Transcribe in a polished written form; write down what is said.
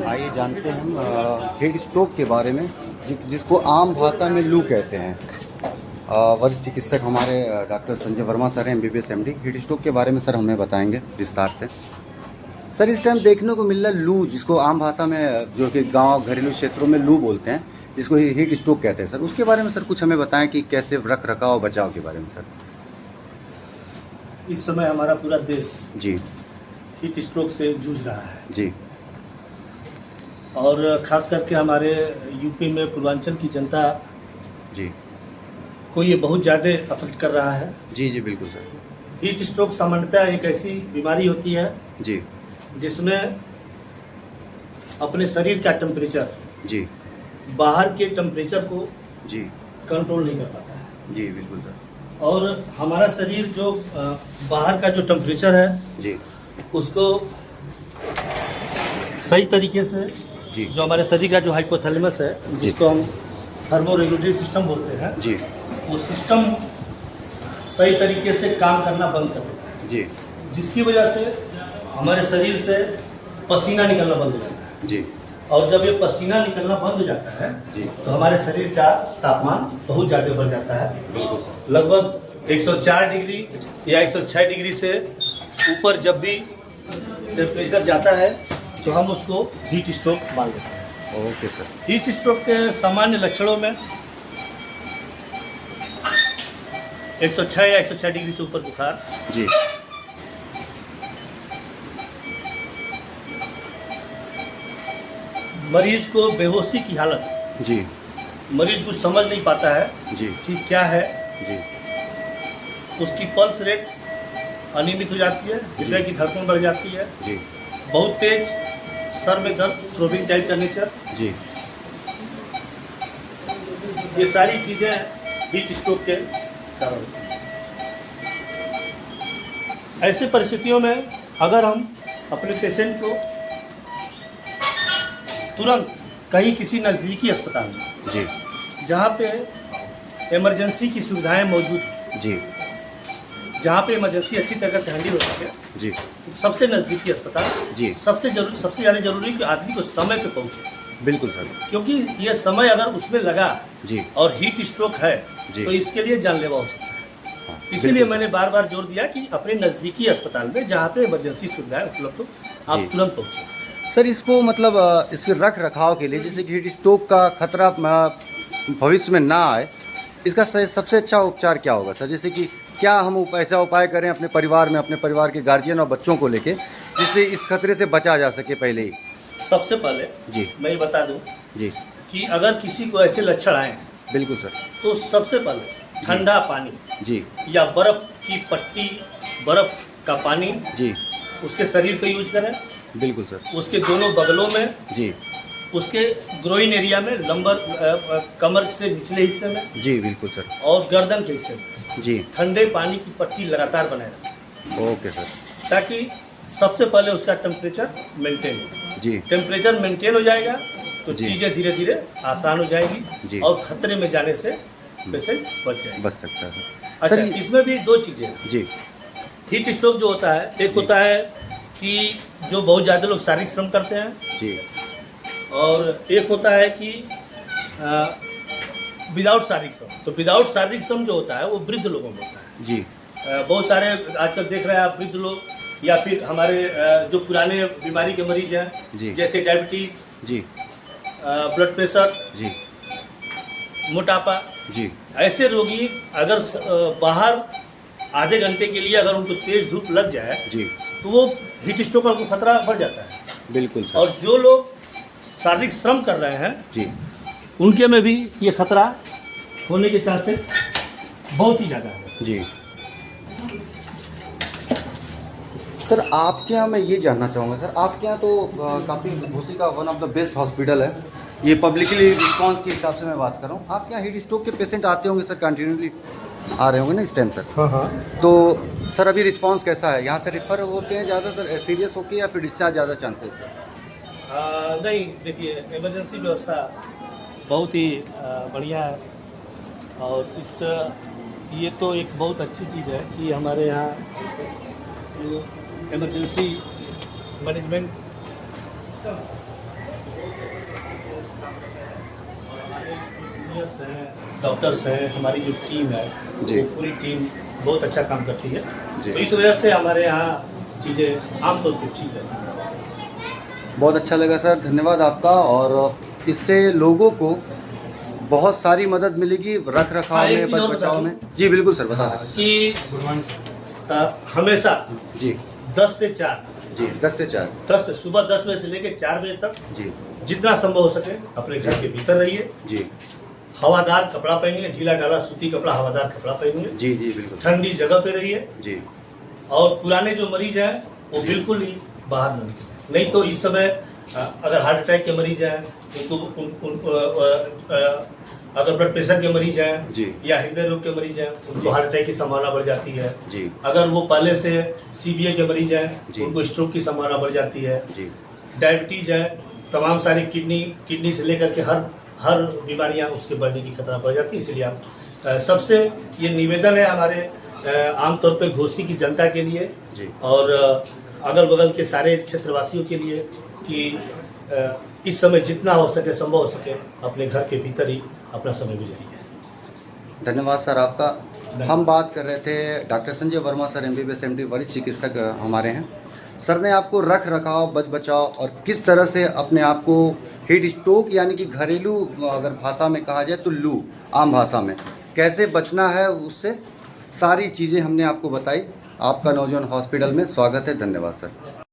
आइए जानते हैं हम हीट स्ट्रोक के बारे में, जिसको आम भाषा में लू कहते हैं। वरिष्ठ चिकित्सक हमारे डॉक्टर संजय वर्मा सर हैं, MBBS MD। हीट स्ट्रोक के बारे में सर हमें बताएंगे विस्तार से। सर, इस टाइम देखने को मिल रहा है लू, जिसको आम भाषा में जो कि गांव घरेलू क्षेत्रों में लू बोलते हैं, जिसको हीट स्ट्रोक कहते हैं। सर, उसके बारे में सर कुछ हमें बताएं कि कैसे रख रखाव बचाव के बारे में सर। इस समय हमारा पूरा देश जी हीट स्ट्रोक से जूझ रहा है जी और ख़ास करके हमारे यूपी में पूर्वांचल की जनता जी को ये बहुत ज़्यादा अफेक्ट कर रहा है। जी जी बिल्कुल सर। हीट स्ट्रोक सामान्यतः एक ऐसी बीमारी होती है जी जिसमें अपने शरीर का टेम्परेचर जी बाहर के टेम्परेचर को जी कंट्रोल नहीं कर पाता है। जी बिल्कुल सर। और हमारा शरीर जो बाहर का जो टेम्परेचर है जी उसको सही तरीके से जी जो हमारे शरीर का जो हाइपोथैलेमस है, जिसको हम थर्मो रेगुलेटरी सिस्टम बोलते हैं, जी वो सिस्टम सही तरीके से काम करना बंद कर देता है, जी जिसकी वजह से हमारे शरीर से पसीना निकलना बंद हो जाता है। जी और जब ये पसीना निकलना बंद हो जाता है जी तो हमारे शरीर का तापमान बहुत ज़्यादा बढ़ जाता है। बिल्कुल सर। लगभग 104 डिग्री या 106 डिग्री से ऊपर जब भी टेम्परेचर जाता है तो हम उसको हीट स्ट्रोक मान लेते हैं। Okay sir. हीट स्ट्रोक के सामान्य लक्षणों में 106 या 106 डिग्री से ऊपर बुखार, जी मरीज को बेहोशी की हालत, जी मरीज कुछ समझ नहीं पाता है जी कि क्या है, जी उसकी पल्स रेट अनियमित हो जाती है, हृदय की धड़कन बढ़ जाती है, जी बहुत तेज सर में दर्द, थ्रोबिंग टाइप का नेचर, जी ये सारी चीज़ें हीट स्ट्रोक के कारण होती हैं। ऐसी परिस्थितियों में अगर हम अपने पेशेंट को तुरंत कहीं किसी नज़दीकी अस्पताल में, जी जहाँ पे इमरजेंसी की सुविधाएं मौजूद हैं, जी जहाँ पे इमरजेंसी अच्छी तरह से हैंडल हो सके, जी सबसे नज़दीकी अस्पताल, जी सबसे ज़्यादा जरूरी कि आदमी को समय पे पहुँचे, बिल्कुल सर। क्योंकि ये समय अगर उसमें लगा जी और हीट स्ट्रोक है जी। तो इसके लिए जानलेवा हो सकता है। हाँ, इसीलिए बिल्कुल मैंने बार बार जोर दिया कि अपने नज़दीकी अस्पताल में जहाँ पे इमरजेंसी सुविधाएं उपलब्ध हो, आप जी। तुरंत पहुँचे। सर, इसको मतलब इसके रख रखाव के लिए, जैसे कि हीट स्ट्रोक का खतरा भविष्य में ना आए, इसका सबसे अच्छा उपचार क्या होगा सर? जैसे कि क्या हम ऐसा उपाय करें अपने परिवार में, अपने परिवार के गार्जियन और बच्चों को लेके, जिससे इस खतरे से बचा जा सके पहले ही? सबसे पहले जी मैं ये बता दूं जी कि अगर किसी को ऐसे लक्षण आए बिल्कुल सर। तो सबसे पहले ठंडा पानी जी या बर्फ़ की पट्टी, बर्फ़ का पानी जी उसके शरीर पे यूज करें, बिल्कुल सर। उसके दोनों बगलों में, जी उसके ग्रोइन एरिया में, कमर से निचले हिस्से में जी बिल्कुल सर। और गर्दन के हिस्से में जी ठंडे पानी की पट्टी लगातार बनाए रखें, ओके सर। ताकि सबसे पहले उसका टेम्परेचर मेंटेन हो। जी टेम्परेचर मेंटेन हो जाएगा तो जी। चीज़ें धीरे धीरे आसान हो जी। जाएगी और खतरे में जाने से पेशेंट बच जाएगा। बच सकता है अच्छा, सर। इसमें भी दो चीज़ें हैं। जी हीट स्ट्रोक जो होता है, एक होता है कि जो बहुत ज़्यादा लोग शारीरिक श्रम करते हैं, जी और एक होता है कि विदाउट शारीरिक श्रम। तो विदाउट शारीरिक श्रम जो होता है वो वृद्ध लोगों में होता है। जी बहुत सारे आजकल देख रहे हैं आप, वृद्ध लोग या फिर हमारे जो पुराने बीमारी के मरीज जी। हैं, जैसे डायबिटीज, जी ब्लड प्रेशर, जी मोटापा, जी ऐसे रोगी अगर बाहर आधे घंटे के लिए अगर उनको तेज धूप लग जाए जी तो वो हीट स्ट्रोक का खतरा बढ़ जाता है। बिल्कुल सर। और जो लोग शारीरिक श्रम कर रहे हैं जी उनके में भी ये खतरा होने के चांसेस बहुत ही ज़्यादा है। जी सर, आपके यहाँ मैं ये जानना चाहूँगा सर, आपके यहाँ तो काफ़ी घोसी का one of the best hospital है, ये पब्लिकली रिस्पांस के हिसाब से मैं बात कर रहा हूँ। आपके यहाँ हीट स्ट्रोक के पेशेंट आते होंगे सर, कंटिन्यूसली आ रहे होंगे ना इस टाइम सर? हाँ हाँ। तो सर अभी रिस्पांस कैसा है? यहाँ से रेफर होते हैं ज़्यादातर सीरियस होके या फिर डिस्चार्ज ज़्यादा चांसेस? नहीं, देखिए, इमरजेंसी व्यवस्था बहुत ही बढ़िया है और ये तो एक बहुत अच्छी चीज़ है कि हमारे यहाँ जो इमरजेंसी मैनेजमेंट इंजीनियर्स हैं, डॉक्टर्स हैं, हमारी जो टीम है जी। वो पूरी टीम बहुत अच्छा काम करती है। जी। तो इस वजह से हमारे यहाँ चीज़ें आमतौर पर ठीक है। बहुत अच्छा लगा सर, धन्यवाद आपका। और इससे लोगों को बहुत सारी मदद मिलेगी रख हाँ, रखाव एक में, चीज़ बच और बता बचाव दूं। में। जी बिल्कुल सर, बता दें। कि हमेशा जी 10 से 4, जी 10 से 4। 10 सुबह 10 बजे से लेकर 4 बजे तक जी जितना संभव हो सके अपने घर के भीतर रहिए। जी हवादार कपड़ा पहनिए, ढीला ढाला सूती कपड़ा, हवादार कपड़ा पहनिए। जी जी बिल्कुल ठंडी जगह पे रहिए। जी और पुराने जो मरीज हैं वो बिल्कुल ही बाहर न निकलें। नहीं तो इस समय अगर हार्ट अटैक के मरीज हैं, अगर ब्लड प्रेशर के मरीज हैं जी या हृदय रोग के मरीज हैं, उनको जी। हार्ट अटैक की संभावना बढ़ जाती है। जी अगर वो पहले से सीबीए के मरीज हैं, जी। उनको स्ट्रोक की संभावना बढ़ जाती है। जी डायबिटीज है, तमाम सारी किडनी से लेकर के हर बीमारियां उसके बढ़ने की खतरा बढ़ जाती है। इसलिए हम सबसे ये निवेदन है हमारे आमतौर पे घोसी की जनता के लिए जी और अगल बगल के सारे क्षेत्रवासियों के लिए कि इस समय जितना हो सके, संभव हो सके, अपने घर के भीतर ही अपना समय गुजारिए। धन्यवाद सर आपका। हम बात कर रहे थे doctor Sanjay Verma sir, MBBS MD वरिष्ठ चिकित्सक हमारे हैं। सर ने आपको रख रखाव, बच बचाव और किस तरह से अपने आप को हीट स्ट्रोक यानी कि घरेलू अगर भाषा में कहा जाए तो लू, आम भाषा में कैसे बचना है, उससे सारी चीज़ें हमने आपको बताई। आपका नवजीवन हॉस्पिटल में स्वागत है। धन्यवाद सर।